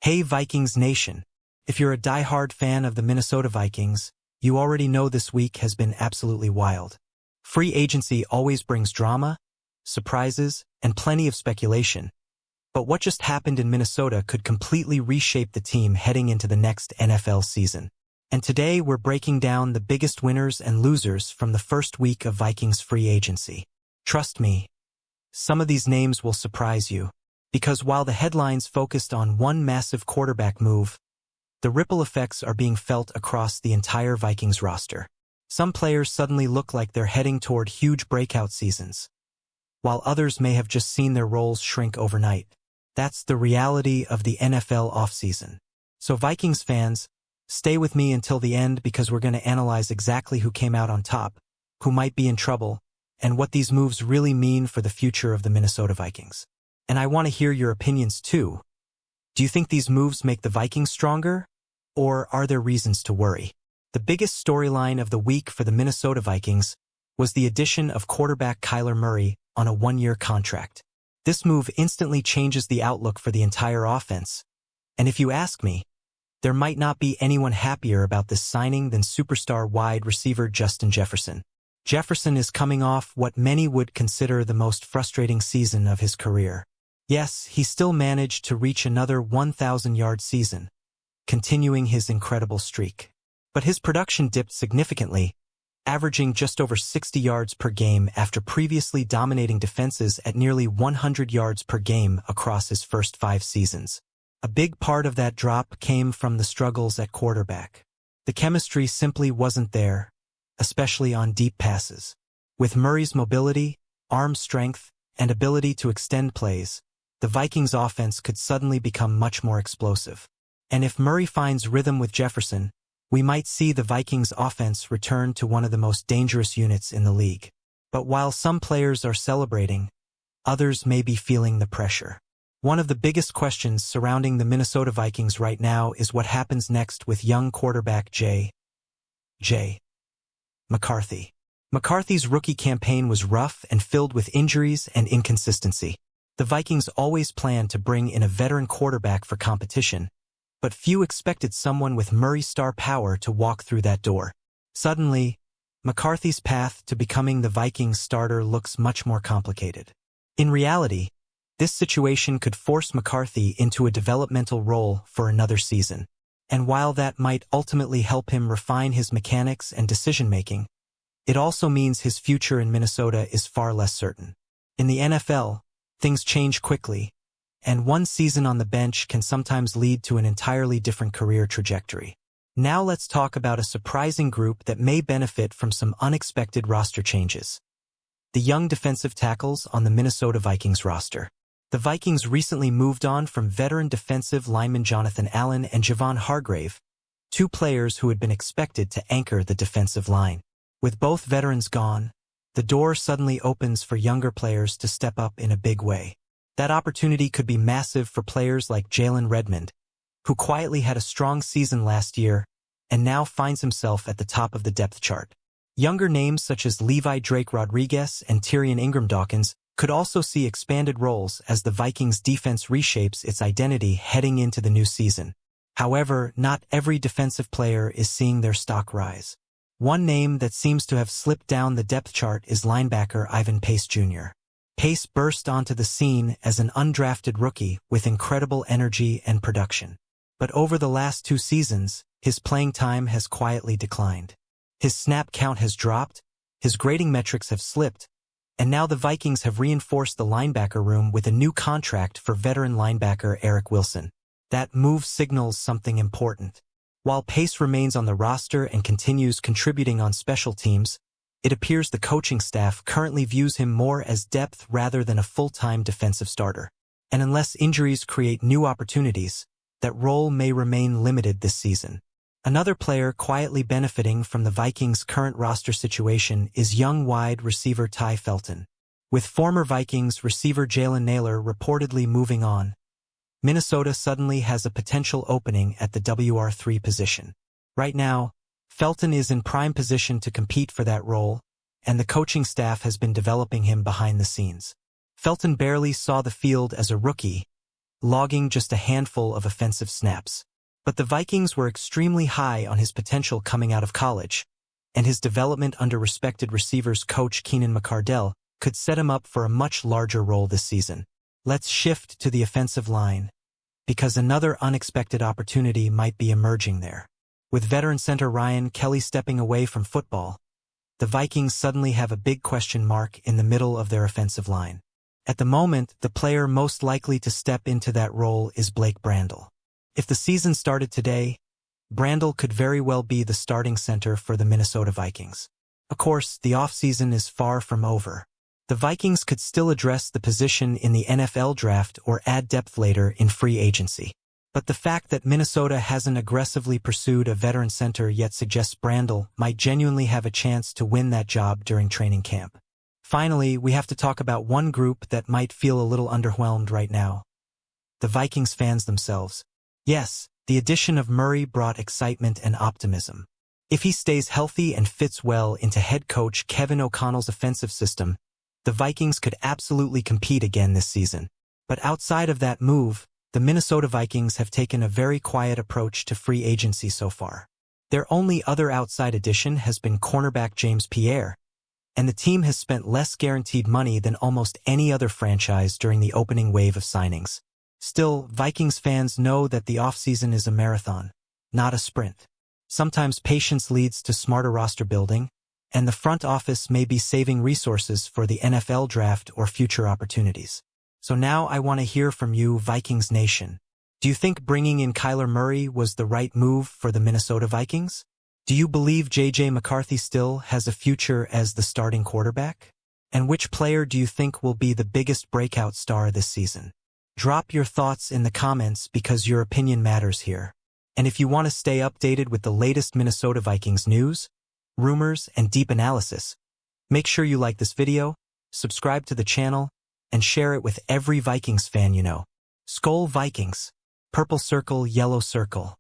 Hey Vikings Nation! If you're a die-hard fan of the Minnesota Vikings, you already know this week has been absolutely wild. Free agency always brings drama, surprises, and plenty of speculation. But what just happened in Minnesota could completely reshape the team heading into the next NFL season. And today we're breaking down the biggest winners and losers from the first week of Vikings free agency. Trust me, some of these names will surprise you. Because while the headlines focused on one massive quarterback move, the ripple effects are being felt across the entire Vikings roster. Some players suddenly look like they're heading toward huge breakout seasons, while others may have just seen their roles shrink overnight. That's the reality of the NFL offseason. So Vikings fans, stay with me until the end because we're going to analyze exactly who came out on top, who might be in trouble, and what these moves really mean for the future of the Minnesota Vikings. And I want to hear your opinions too. Do you think these moves make the Vikings stronger? Or are there reasons to worry? The biggest storyline of the week for the Minnesota Vikings was the addition of quarterback Kyler Murray on a one-year contract. This move instantly changes the outlook for the entire offense. And if you ask me, there might not be anyone happier about this signing than superstar wide receiver Justin Jefferson. Jefferson is coming off what many would consider the most frustrating season of his career. Yes, he still managed to reach another 1,000-yard season, continuing his incredible streak. But his production dipped significantly, averaging just over 60 yards per game after previously dominating defenses at nearly 100 yards per game across his first 5 seasons. A big part of that drop came from the struggles at quarterback. The chemistry simply wasn't there, especially on deep passes. With Murray's mobility, arm strength, and ability to extend plays, the Vikings' offense could suddenly become much more explosive. And if Murray finds rhythm with Jefferson, we might see the Vikings' offense return to one of the most dangerous units in the league. But while some players are celebrating, others may be feeling the pressure. One of the biggest questions surrounding the Minnesota Vikings right now is what happens next with young quarterback J. McCarthy. McCarthy's rookie campaign was rough and filled with injuries and inconsistency. The Vikings always planned to bring in a veteran quarterback for competition, but few expected someone with Murray's star power to walk through that door. Suddenly, McCarthy's path to becoming the Vikings starter looks much more complicated. In reality, this situation could force McCarthy into a developmental role for another season. And while that might ultimately help him refine his mechanics and decision-making, it also means his future in Minnesota is far less certain. In the NFL, things change quickly, and one season on the bench can sometimes lead to an entirely different career trajectory. Now let's talk about a surprising group that may benefit from some unexpected roster changes. The young defensive tackles on the Minnesota Vikings roster. The Vikings recently moved on from veteran defensive lineman Jonathan Allen and Javon Hargrave, 2 players who had been expected to anchor the defensive line. With both veterans gone, the door suddenly opens for younger players to step up in a big way. That opportunity could be massive for players like Jalen Redmond, who quietly had a strong season last year and now finds himself at the top of the depth chart. Younger names such as Levi Drake Rodriguez and Tyrion Ingram Dawkins could also see expanded roles as the Vikings defense reshapes its identity heading into the new season. However, not every defensive player is seeing their stock rise. One name that seems to have slipped down the depth chart is linebacker Ivan Pace Jr. Pace burst onto the scene as an undrafted rookie with incredible energy and production. But over the last 2 seasons, his playing time has quietly declined. His snap count has dropped, his grading metrics have slipped, and now the Vikings have reinforced the linebacker room with a new contract for veteran linebacker Eric Wilson. That move signals something important. While Pace remains on the roster and continues contributing on special teams, it appears the coaching staff currently views him more as depth rather than a full-time defensive starter. And unless injuries create new opportunities, that role may remain limited this season. Another player quietly benefiting from the Vikings' current roster situation is young wide receiver Ty Felton. With former Vikings receiver Jalen Nailor reportedly moving on, Minnesota suddenly has a potential opening at the WR3 position. Right now, Felton is in prime position to compete for that role, and the coaching staff has been developing him behind the scenes. Felton barely saw the field as a rookie, logging just a handful of offensive snaps. But the Vikings were extremely high on his potential coming out of college, and his development under respected receivers coach Keenan McCardell could set him up for a much larger role this season. Let's shift to the offensive line, because another unexpected opportunity might be emerging there. With veteran center Ryan Kelly stepping away from football, the Vikings suddenly have a big question mark in the middle of their offensive line. At the moment, the player most likely to step into that role is Blake Brandel. If the season started today, Brandel could very well be the starting center for the Minnesota Vikings. Of course, the offseason is far from over. The Vikings could still address the position in the NFL draft or add depth later in free agency. But the fact that Minnesota hasn't aggressively pursued a veteran center yet suggests Brandel might genuinely have a chance to win that job during training camp. Finally, we have to talk about one group that might feel a little underwhelmed right now. The Vikings fans themselves. Yes, the addition of Murray brought excitement and optimism. If he stays healthy and fits well into head coach Kevin O'Connell's offensive system, the Vikings could absolutely compete again this season. But outside of that move, the Minnesota Vikings have taken a very quiet approach to free agency so far. Their only other outside addition has been cornerback James Pierre, and the team has spent less guaranteed money than almost any other franchise during the opening wave of signings. Still, Vikings fans know that the offseason is a marathon, not a sprint. Sometimes patience leads to smarter roster building, and the front office may be saving resources for the NFL draft or future opportunities. So now I want to hear from you, Vikings Nation. Do you think bringing in Kyler Murray was the right move for the Minnesota Vikings? Do you believe J.J. McCarthy still has a future as the starting quarterback? And which player do you think will be the biggest breakout star this season? Drop your thoughts in the comments because your opinion matters here. And if you want to stay updated with the latest Minnesota Vikings news, rumors, and deep analysis, make sure you like this video, subscribe to the channel, and share it with every Vikings fan you know. Skol Vikings. Purple circle, yellow circle.